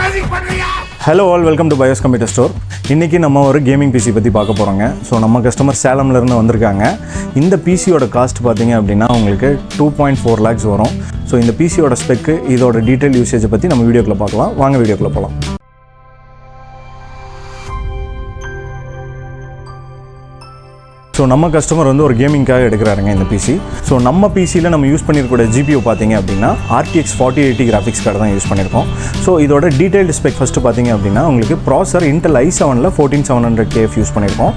Hello all, welcome to BYOS Computer Store. இன்னைக்கு நம்ம ஒரு கேமிங் PC பத்தி பார்க்க போறோங்க. ஸோ நம்ம கஸ்டமர் சேலம்ல இருந்து வந்திருக்காங்க. இந்த PCயோட காஸ்ட் பாத்தீங்க அப்படின்னா உங்களுக்கு 2.4 lakhs வரும். ஸோ இந்த PCயோட ஸ்பெக் இதோட டீடைல் யூசேஜ் பத்தி நம்ம வீடியோக்குள்ள பார்க்கலாம். வாங்க வீடியோக்குள்ள போலாம். ஸோ நம்ம கஸ்டமர் வந்து ஒரு கேமிங்காக எடுக்கிறாருங்க இந்த PC. ஸோ நம்ம PCயில் நம்ம யூஸ் பண்ணியிருக்கிற GPU பார்த்தீங்க அப்படின்னா RTX 4080 கிராஃபிக்ஸ் கார்டு தான் யூஸ் பண்ணியிருக்கோம். ஸோ இதோட டீடைல்டு ஸ்பெக் ஃபஸ்ட்டு பார்த்தீங்க அப்படின்னா உங்களுக்கு ப்ராசர் Intel i7ல் 14700KF யூஸ் பண்ணியிருக்கோம்.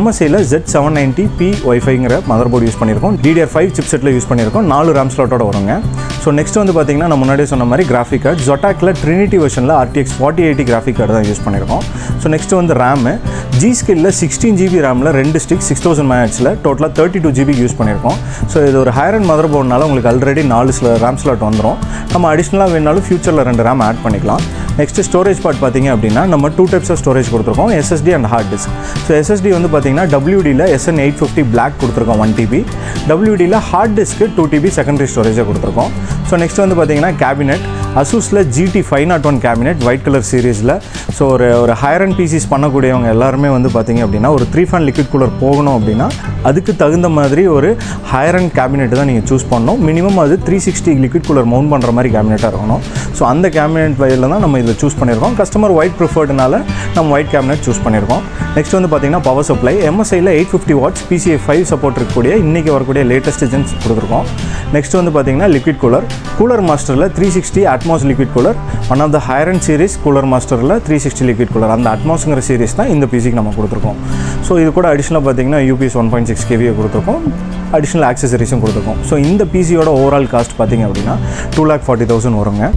MSIயில் Z790P Wi-Fiங்கிற மதர்போர்டு யூஸ் பண்ணியிருக்கோம். DDR5 சிப்செட்டில் யூஸ் பண்ணியிருக்கோம். 4 RAM ஸ்லாட்டோட வருங்க. ஸோ நெக்ஸ்ட் வந்து பார்த்தீங்கன்னா நான் முன்னாடியே சொன்ன மாதிரி graphic card Zotac TRINITY வெர்ஷனில் RTX 4080 graphic card தான் யூஸ் பண்ணியிருக்கோம். ஸோ நெக்ஸ்ட் வந்து RAM G-Skillல 16GB RAMல 2 ஸ்டிக் 6000 mAhல டோட்டலாக 32GB யூஸ் பண்ணியிருக்கோம். ஸோ இது ஒரு ஹையர் அண்ட் மதர் போர்டுனால உங்களுக்கு ஆல்ரெடி 4 RAM ஸ்லாட் வந்துடும். நம்ம அடிஷ்னலாக வேணாலும் ஃபியூச்சரில் 2 RAM ஆட் பண்ணிக்கலாம். நெக்ஸ்ட் ஸ்டோரேஜ் பார்ட் பார்த்தீங்க அப்படின்னா நம்ம 2 டைப்ஸ் ஆஃப் ஸ்டோரேஜ் கொடுத்துருக்கோம், SSD and hard disk. So SSD வந்து பார்த்தீங்கன்னா WDயில் SN850 Black கொடுத்துருக்கோம் 1TB, WDயில் ஹார்ட் டிஸ்க்கு 2TB செகண்டரி ஸ்டோரேஜாக கொடுத்துருக்கோம். ஸோ நெக்ஸ்ட் வந்து பார்த்தீங்கன்னா கேபினெட் அசூஸில் GT501 கேபினெட் ஒயிட் கலர் சீரீஸில். ஸோ ஒரு ஹையர் அண்ட் PCs பண்ணக்கூடியவங்க எல்லாருமே வந்து பார்த்தீங்க அப்படின்னா ஒரு 3 fan லிக்விட் கூலர் போகணும் அப்படின்னா அதுக்கு தகுந்த மாதிரி ஒரு ஹையர் அண்ட் கேபினெட் தான் நீங்கள் சூஸ் பண்ணணும். மினிமம் அது 360 லிக்விட் கூலர் மவுண்ட் பண்ணுற மாதிரி கேபினெட்டாக இருக்கணும். ஸோ அந்த கேபினெட் வகையில் தான் நம்ம இதில் சூஸ் பண்ணியிருக்கோம். கஸ்டமர் ஒயிட் ப்ரிஃபர்டுனால நம்ம ஒயிட் கேபினெட் சூஸ் பண்ணியிருக்கோம். நெக்ஸ்ட் வந்து பார்த்தீங்கன்னா பவர் சப்ளை MSIயில் 850 watts PCI 5 சப்போர்ட் இருக்கக்கூடிய இன்றைக்கி வரக்கூடிய லேட்டஸ்ட் ஜென்ஸ் கொடுத்துருக்கோம். நெக்ஸ்ட் வந்து பார்த்தீங்கன்னா லிக்விட் கூலர் மாஸ்டரில் 360 ATMOS liquid cooler, one of the higher end series cooler மாஸ்டரில் 360 லிக்விட் கூலர். அந்த அட்மாஸ்ங்கிற சீரிஸ் தான் இந்த PCக்கு நம்ம கொடுத்துருக்கோம். ஸோ இது கூட அடிஷ்னலாக பார்த்தீங்கன்னா UPS 1.6 kV கொடுத்துருக்கோம், அடிஷ்னல் ஆக்சசரிஸும் கொடுத்துருக்கோம். ஸோ இந்த PCயோட ஓவரால் காஸ்ட் பார்த்தீங்க அப்படின்னா 2,40,000 வருங்க.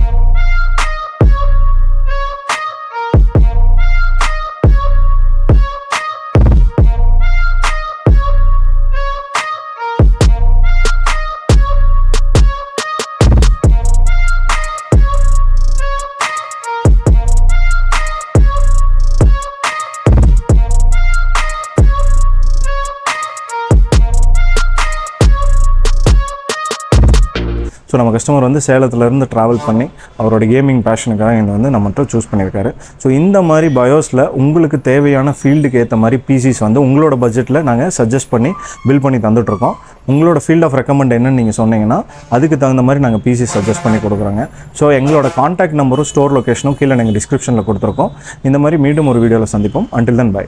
ஸோ நம்ம கஸ்டமர் வந்து சேலத்துலேருந்து ட்ராவல் பண்ணி அவரோட கேமிங் பேஷனுக்காக இங்கே வந்து நம்மகிட்ட சூஸ் பண்ணியிருக்காரு. ஸோ இந்த மாதிரி பயோஸில் உங்களுக்கு தேவையான ஃபீல்டுக்கு ஏற்ற மாதிரி PCs வந்து உங்களோட பட்ஜெட்டில் நாங்கள் சஜஸ்ட் பண்ணி பில் பண்ணி தந்துட்டுருக்கோம். உங்களோட ஃபீல்ட் ஆஃப் ரெக்கமெண்ட் என்னன்னு நீங்கள் சொன்னீங்கன்னா அதுக்கு தகுந்த மாதிரி நாங்கள் PCs சஜஸ்ட் பண்ணி கொடுக்குறோங்க. ஸோ எங்களோட கான்டாக்ட் நம்பரும் ஸ்டோர் லொக்கேஷனும் கீழே நாங்கள் டிஸ்கிரிப்ஷனில் கொடுத்துருக்கோம். இந்த மாதிரி மீண்டும் ஒரு வீடியோவில் சந்திப்போம். Until then by.